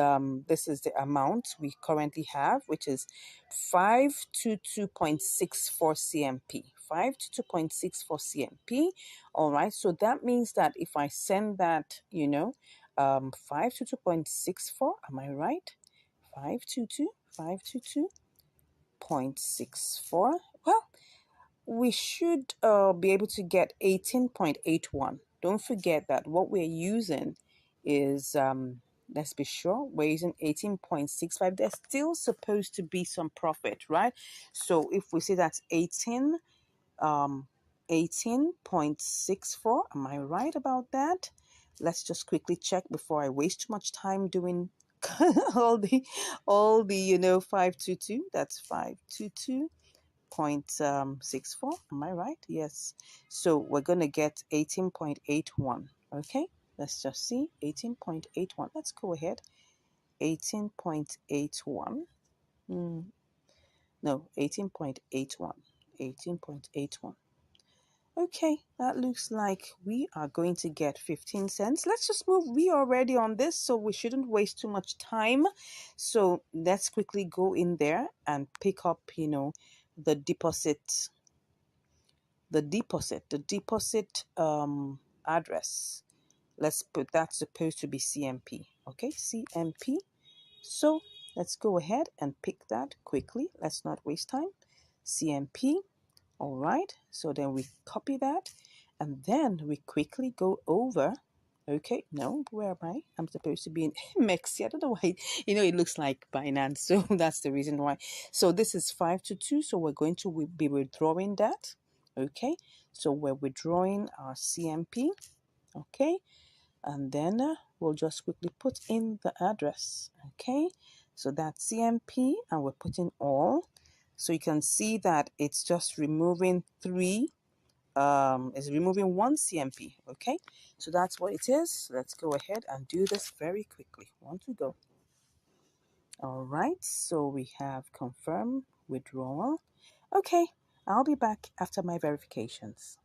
this is the amount we currently have, which is 522.64 CMP. 522.64 CMP. All right, so that means that if I send that, 522.64, am I right? 522.64. Well, we should be able to get 18.81. Don't forget that what we're using is, let's be sure, we're using 18.65. There's still supposed to be some profit, right? So if we say that's 18.64, am I right about that? Let's just quickly check before I waste too much time doing all the 522. That's 522.64. Am I right? Yes. So we're going to get 18.81. Okay. Let's just see. 18.81. Let's go ahead. 18.81. No, 18.81. 18.81. Okay, that looks like we are going to get 15 cents. Let's just move. We are already on this, so we shouldn't waste too much time. So let's quickly go in there and pick up, the deposit address. Let's put that's supposed to be CMP. Okay, CMP. So let's go ahead and pick that quickly. Let's not waste time. CMP. All right, so then we copy that and then we quickly go over. Okay, no, where am I? I'm supposed to be in Mexi. I don't know why, it looks like Binance. So that's the reason why. So this is 522. So we're going to be withdrawing that. Okay, so we're withdrawing our CMP. Okay, and then we'll just quickly put in the address. Okay, so that's CMP and we're putting all. So you can see that it's just removing 3 is removing 1 CMP. Okay, so that's what it is. Let's go ahead and do this very quickly. Want to go. All right, so we have confirm withdrawal. Okay, I'll be back after my verifications.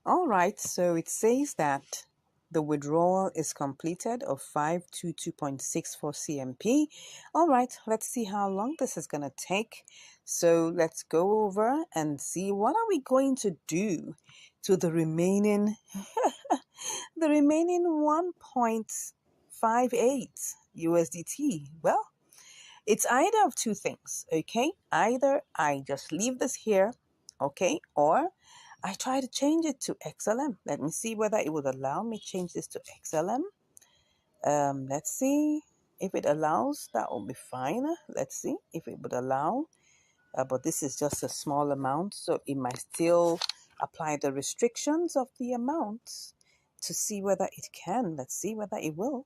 All right, so it says that the withdrawal is completed of 522.64 CMP. All right, let's see how long this is going to take. So let's go over and see what are we going to do to the remaining the remaining 1.58 USDT. Well, it's either of two things, okay? Either I just leave this here, okay, or I try to change it to XLM. Let me see whether it would allow me change this to XLM. Let's see if it allows. That will be fine. Let's see if it would allow. But this is just a small amount, so it might still apply the restrictions of the amount to see whether it can. Let's see whether it will.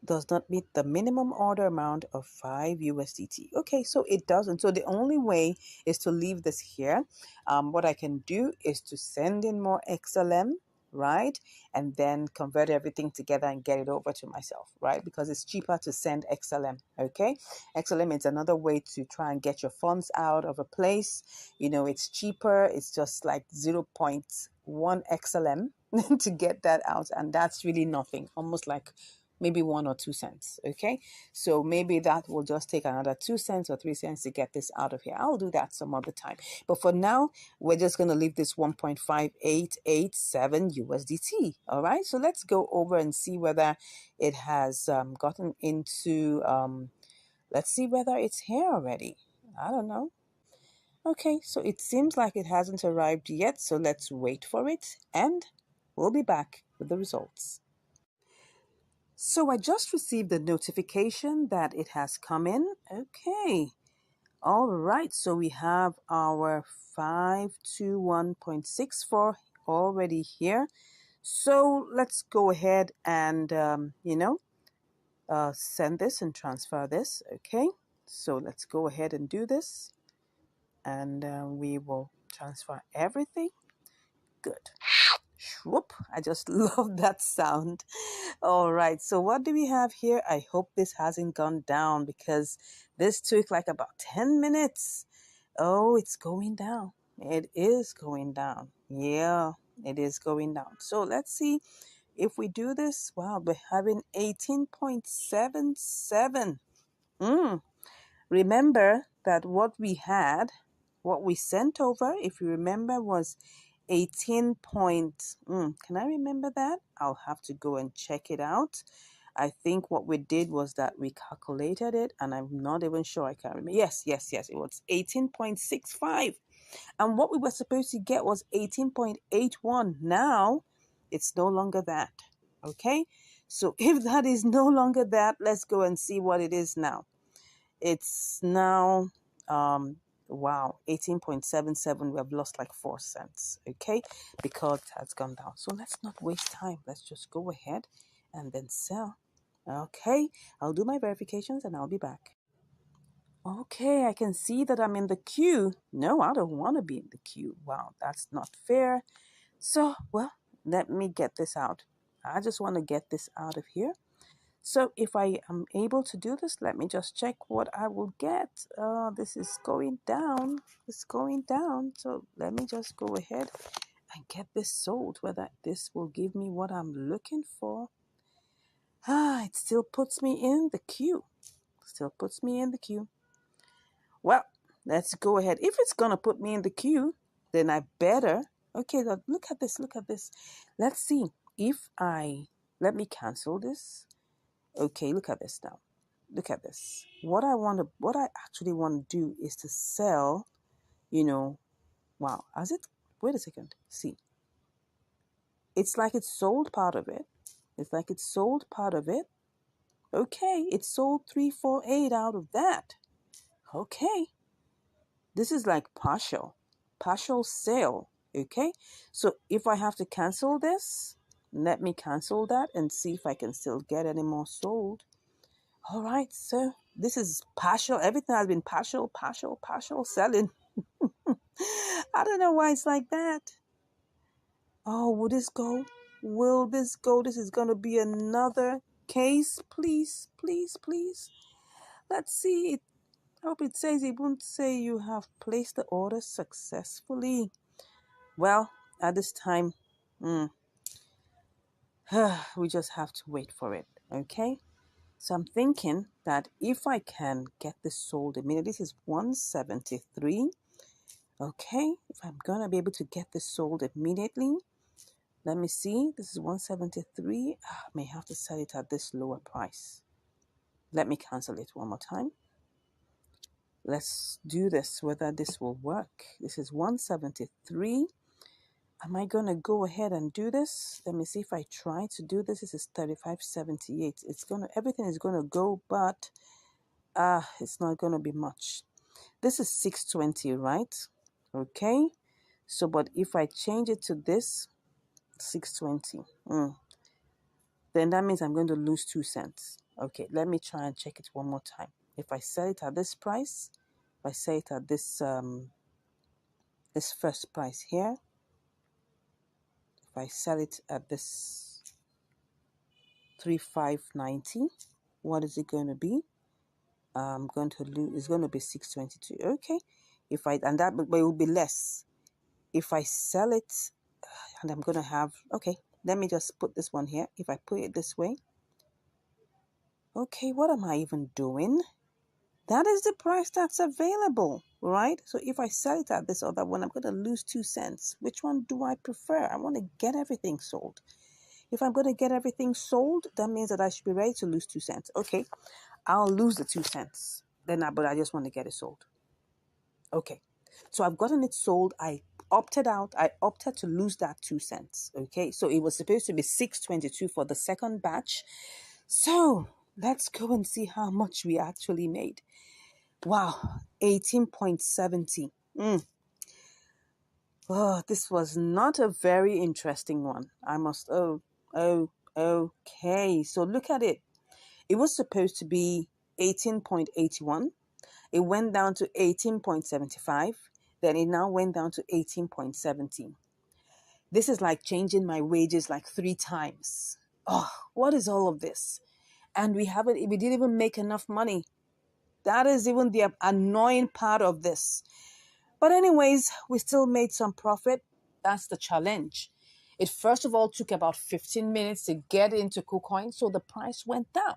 Does not meet the minimum order amount of 5 USDT. Okay, so it doesn't. So the only way is to leave this here. What I can do is to send in more XLM, right? And then convert everything together and get it over to myself, right? Because it's cheaper to send XLM, okay? XLM is another way to try and get your funds out of a place. You know, it's cheaper. It's just like 0.1 XLM to get that out. And that's really nothing, almost like maybe 1 or 2 cents. Okay, so maybe that will just take another 2 cents or 3 cents to get this out of here. I'll do that some other time, but for now we're just going to leave this 1.5887 USDT. All right, so let's go over and see whether it has gotten into let's see whether it's here already. I don't know. Okay, so it seems like it hasn't arrived yet, so let's wait for it and we'll be back with the results. So I just received a notification that it has come in. Okay. All right. So we have our 521.64 already here. So let's go ahead and, send this and transfer this. Okay. So let's go ahead and do this. And we will transfer everything. Good. Whoop, I just love that sound. All right, so what do we have here? I hope this hasn't gone down because this took like about 10 minutes. Oh, it's going down. It is going down. Yeah, it is going down. So let's see if we do this. Wow, we're having 18.77. Remember that what we sent over, if you remember, was 18 point. Can I remember that? I'll have to go and check it out. I think what we did was that we calculated it, and I'm not even sure. I can't remember. Yes. It was 18.65. And what we were supposed to get was 18.81. Now, it's no longer that. Okay? So if that is no longer that, let's go and see what it is now. It's now, wow, 18.77. We have lost like 4 cents, okay, because it has gone down. So let's not waste time. Let's just go ahead and then sell. Okay, I'll do my verifications and I'll be back. Okay, I can see that I'm in the queue. No, I don't want to be in the queue. Wow, that's not fair. So, well, let me get this out. I just want to get this out of here. So if I am able to do this, let me just check what I will get. This is going down. It's going down. So let me just go ahead and get this sold, whether this will give me what I'm looking for. It still puts me in the queue. Well, let's go ahead. If it's going to put me in the queue, then I better. Okay, look at this. Let's see if let me cancel this. Okay, look at this now. Look at this. What I actually want to do is to sell, wow, has it? Wait a second. See. It's like it's sold part of it. Okay, it sold 348 out of that. Okay. This is like partial sale. Okay. So if I have to cancel this, let me cancel that and see if I can still get any more sold. All right, so this is partial. Everything has been partial selling. I don't know why it's like that. Oh, will this go? Will this go? This is going to be another case. Please, please, please. Let's see. I hope it says, it won't say you have placed the order successfully. Well, at this time, we just have to wait for it, okay? So I'm thinking that if I can get this sold immediately, this is 173, okay? If I'm going to be able to get this sold immediately, let me see. This is 173. I may have to sell it at this lower price. Let me cancel it one more time. Let's do this, whether this will work. This is 173. Am I going to go ahead and do this? Let me see if I try to do this. This is 35.78. Everything is going to go, but it's not going to be much. This is 620, right? Okay. So, but if I change it to this, 620, then that means I'm going to lose 2 cents. Okay, let me try and check it one more time. If I sell it at this price, if I sell it at this this first price here, if I sell it at this 3,590, what is it going to be? I'm going to lose. It's going to be 622. Okay, but it will be less if I sell it, and I'm going to have. Okay, let me just put this one here. If I put it this way. Okay, what am I even doing? That is the price that's available, right? So if I sell it at this other one, I'm going to lose 2 cents. Which one do I prefer? I want to get everything sold. If I'm going to get everything sold, that means that I should be ready to lose 2 cents. Okay, I'll lose the 2 cents. But I just want to get it sold. Okay, so I've gotten it sold. I opted out. I opted to lose that 2 cents. Okay, so it was supposed to be 622 for the second batch. So let's go and see how much we actually made. Wow, 18.70. Oh, this was not a very interesting one. Okay. So look at it. It was supposed to be 18.81. It went down to 18.75. Then it now went down to 18.17. This is like changing my wages like 3 times. Oh, what is all of this? And we didn't even make enough money. That is even the annoying part of this. But anyways, we still made some profit. That's the challenge. It first of all took about 15 minutes to get into KuCoin, so the price went down.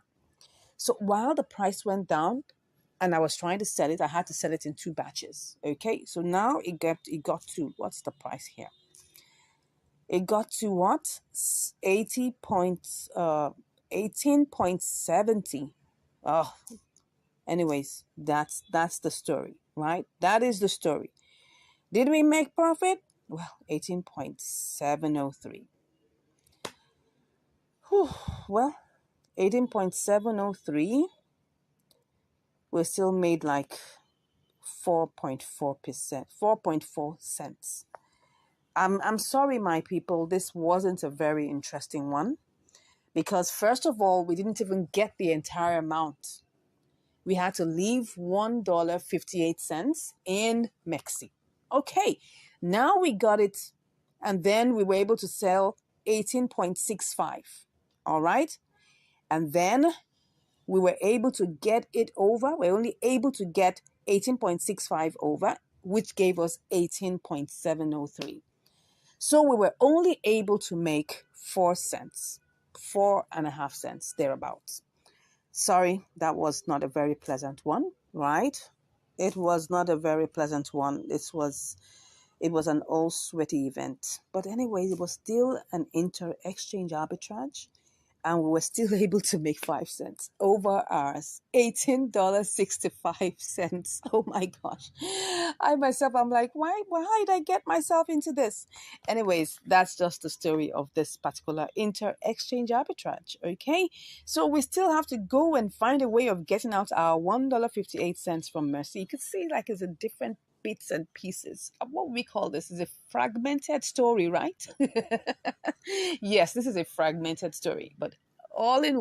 So while the price went down and I was trying to sell it, I had to sell it in 2 batches. Okay, so now it got to, what's the price here? It got to what? 18.70. Oh, anyways, that's the story, right? That is the story. Did we make profit? Well, 18.703. Well, 18.703. We still made like 4.4%, 4.4 cents. I'm sorry, my people. This wasn't a very interesting one because first of all, we didn't even get the entire amount. We had to leave $1.58 in Mexi. Okay, now we got it, and then we were able to sell 18.65. All right, and then we were able to get it over. We're only able to get 18.65 over, which gave us 18.703. So we were only able to make 4 cents, 4.5 cents, thereabouts. Sorry, that was not a very pleasant one, right? It was not a very pleasant one. It was an all sweaty event. But anyways, it was still an inter-exchange arbitrage. And we were still able to make 5 cents over ours. $18.65. Oh my gosh. I'm like, why did I get myself into this? Anyways, that's just the story of this particular inter-exchange arbitrage. Okay. So we still have to go and find a way of getting out our $1.58 from Mercy. You could see like it's a different bits and pieces. What we call this is a fragmented story, right? Yes, this is a fragmented story, but all in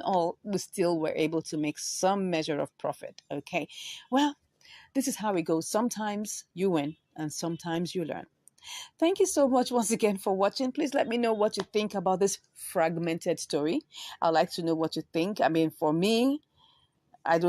all, we still were able to make some measure of profit. Okay, well, this is how it goes. Sometimes you win and sometimes you learn. Thank you so much once again for watching. Please let me know what you think about this fragmented story. I'd like to know what you think. I mean, for me, I don't